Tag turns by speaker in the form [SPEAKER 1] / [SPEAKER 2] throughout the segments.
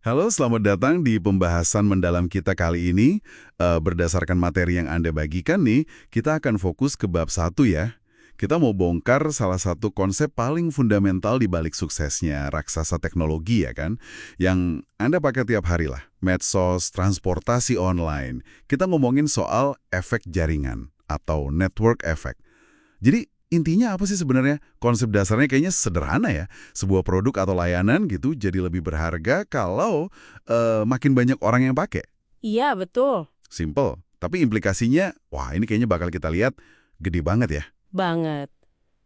[SPEAKER 1] Halo, selamat datang di pembahasan mendalam kita kali ini. Berdasarkan materi yang Anda bagikan nih, kita akan fokus ke bab 1 ya. Kita mau bongkar salah satu konsep paling fundamental di balik suksesnya raksasa teknologi ya kan, yang Anda pakai tiap hari lah, medsos, transportasi online. Kita ngomongin soal efek jaringan atau network effect. Jadi intinya apa sih sebenarnya? Konsep dasarnya kayaknya sederhana ya. Sebuah produk atau layanan gitu jadi lebih berharga kalau makin banyak orang yang pakai.
[SPEAKER 2] Iya, betul.
[SPEAKER 1] Simple. Tapi implikasinya, wah ini kayaknya bakal kita lihat gede banget ya.
[SPEAKER 2] Banget.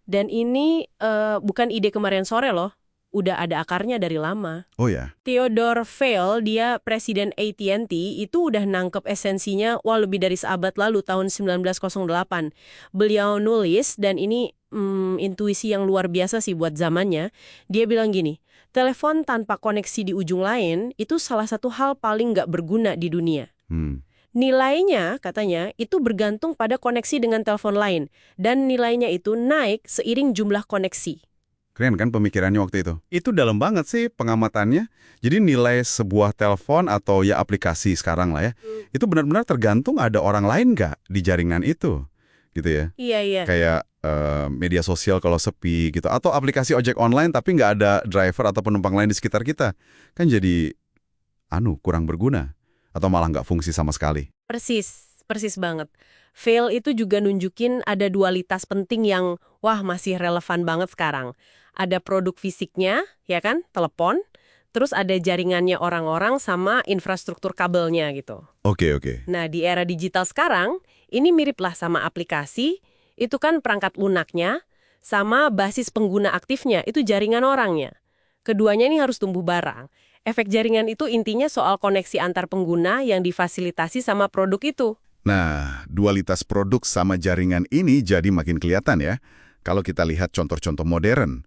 [SPEAKER 2] Dan ini bukan ide kemarin sore loh. Udah ada akarnya dari lama.
[SPEAKER 1] Oh ya,
[SPEAKER 2] Theodore Vail, dia presiden AT&T, itu udah nangkep esensinya lebih dari seabad lalu, tahun 1908. Beliau nulis, dan ini intuisi yang luar biasa sih buat zamannya. Dia bilang gini, telepon tanpa koneksi di ujung lain itu salah satu hal paling nggak berguna di dunia.
[SPEAKER 1] hmm.
[SPEAKER 2] Nilainya, katanya, itu bergantung pada koneksi dengan telepon lain. Dan nilainya itu naik seiring jumlah koneksi.
[SPEAKER 1] Keren kan pemikirannya waktu itu? Itu dalam banget sih pengamatannya. Jadi nilai sebuah telepon atau ya aplikasi sekarang lah ya, itu benar-benar tergantung ada orang lain nggak di jaringan itu. Gitu ya.
[SPEAKER 2] Iya, iya.
[SPEAKER 1] Kayak media sosial kalau sepi gitu, atau aplikasi ojek online tapi nggak ada driver atau penumpang lain di sekitar kita, kan jadi kurang berguna atau malah nggak fungsi sama sekali.
[SPEAKER 2] Persis, persis banget. Vail itu juga nunjukin ada dualitas penting yang, masih relevan banget sekarang. Ada produk fisiknya, ya kan, telepon, terus ada jaringannya orang-orang sama infrastruktur kabelnya gitu.
[SPEAKER 1] Oke, oke.
[SPEAKER 2] Nah, di era digital sekarang, ini mirip lah sama aplikasi, itu kan perangkat lunaknya, sama basis pengguna aktifnya, itu jaringan orangnya. Keduanya ini harus tumbuh bareng. Efek jaringan itu intinya soal koneksi antar pengguna yang difasilitasi sama produk itu.
[SPEAKER 1] Nah, dualitas produk sama jaringan ini jadi makin kelihatan ya. Kalau kita lihat contoh-contoh modern.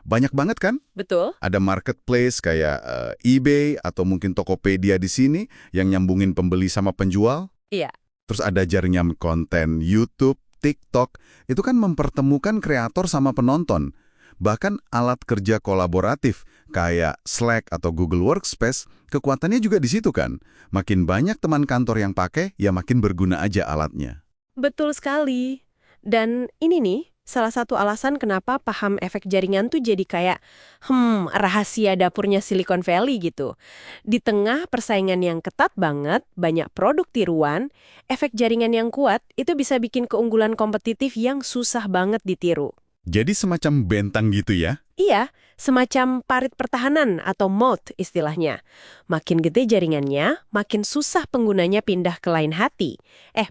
[SPEAKER 1] Banyak banget kan?
[SPEAKER 2] Betul?
[SPEAKER 1] Ada marketplace kayak eBay atau mungkin Tokopedia di sini yang nyambungin pembeli sama penjual.
[SPEAKER 2] Iya.
[SPEAKER 1] Terus ada jaringan konten YouTube, TikTok. Itu kan mempertemukan kreator sama penonton. Bahkan alat kerja kolaboratif kayak Slack atau Google Workspace, kekuatannya juga di situ kan. Makin banyak teman kantor yang pakai, ya makin berguna aja alatnya.
[SPEAKER 2] Betul sekali. Dan ini nih, salah satu alasan kenapa paham efek jaringan tuh jadi kayak, rahasia dapurnya Silicon Valley gitu. Di tengah persaingan yang ketat banget, banyak produk tiruan, efek jaringan yang kuat itu bisa bikin keunggulan kompetitif yang susah banget ditiru.
[SPEAKER 1] Jadi semacam bentang gitu ya?
[SPEAKER 2] Iya, semacam parit pertahanan atau moat istilahnya. Makin gede jaringannya, makin susah penggunanya pindah ke lain hati.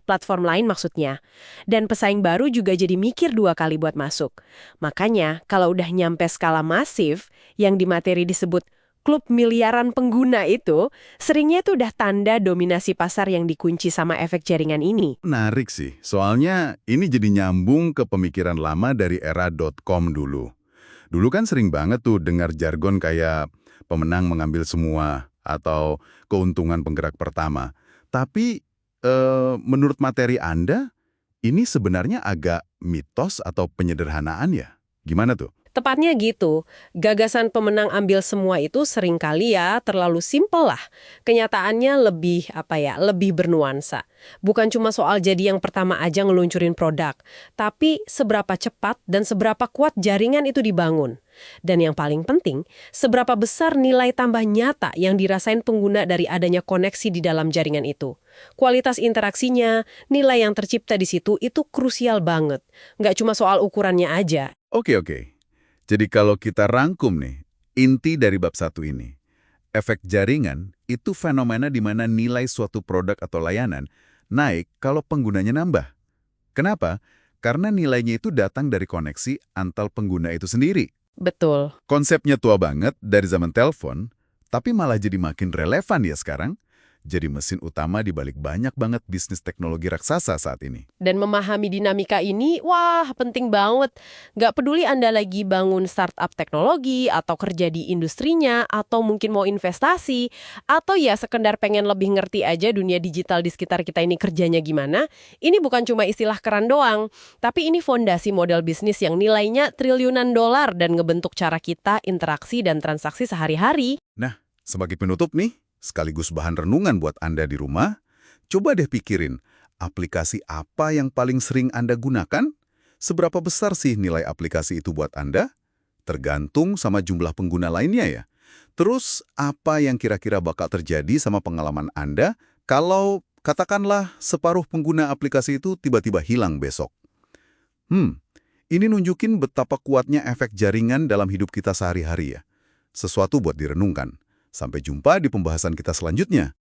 [SPEAKER 2] Platform lain maksudnya. Dan pesaing baru juga jadi mikir 2 kali buat masuk. Makanya, kalau udah nyampe skala masif, yang di materi disebut klub miliaran pengguna itu, seringnya tuh udah tanda dominasi pasar yang dikunci sama efek jaringan ini.
[SPEAKER 1] Menarik sih, soalnya ini jadi nyambung ke pemikiran lama dari era .com dulu. Dulu kan sering banget tuh dengar jargon kayak pemenang mengambil semua atau keuntungan penggerak pertama. Tapi menurut materi Anda, ini sebenarnya agak mitos atau penyederhanaan ya? Gimana tuh?
[SPEAKER 2] Tepatnya gitu, gagasan pemenang ambil semua itu seringkali ya terlalu simpel lah. Kenyataannya lebih bernuansa. Bukan cuma soal jadi yang pertama aja ngeluncurin produk, tapi seberapa cepat dan seberapa kuat jaringan itu dibangun. Dan yang paling penting, seberapa besar nilai tambah nyata yang dirasain pengguna dari adanya koneksi di dalam jaringan itu. Kualitas interaksinya, nilai yang tercipta di situ itu krusial banget. Nggak cuma soal ukurannya aja.
[SPEAKER 1] Oke. Jadi kalau kita rangkum nih, inti dari bab 1 ini, efek jaringan itu fenomena di mana nilai suatu produk atau layanan naik kalau penggunanya nambah. Kenapa? Karena nilainya itu datang dari koneksi antar pengguna itu sendiri.
[SPEAKER 2] Betul.
[SPEAKER 1] Konsepnya tua banget dari zaman telepon, tapi malah jadi makin relevan ya sekarang. Jadi mesin utama di balik banyak banget bisnis teknologi raksasa saat ini.
[SPEAKER 2] Dan memahami dinamika ini, penting banget. Nggak peduli Anda lagi bangun startup teknologi, atau kerja di industrinya, atau mungkin mau investasi, atau ya sekedar pengen lebih ngerti aja dunia digital di sekitar kita ini kerjanya gimana, ini bukan cuma istilah keren doang, tapi ini fondasi model bisnis yang nilainya triliunan dolar dan ngebentuk cara kita interaksi dan transaksi sehari-hari.
[SPEAKER 1] Nah, Sebagai penutup nih, sekaligus bahan renungan buat Anda di rumah, coba deh pikirin, aplikasi apa yang paling sering Anda gunakan? Seberapa besar sih nilai aplikasi itu buat Anda? Tergantung sama jumlah pengguna lainnya ya. Terus, apa yang kira-kira bakal terjadi sama pengalaman Anda kalau, katakanlah, separuh pengguna aplikasi itu tiba-tiba hilang besok? Ini nunjukin betapa kuatnya efek jaringan dalam hidup kita sehari-hari ya. Sesuatu buat direnungkan. Sampai jumpa di pembahasan kita selanjutnya.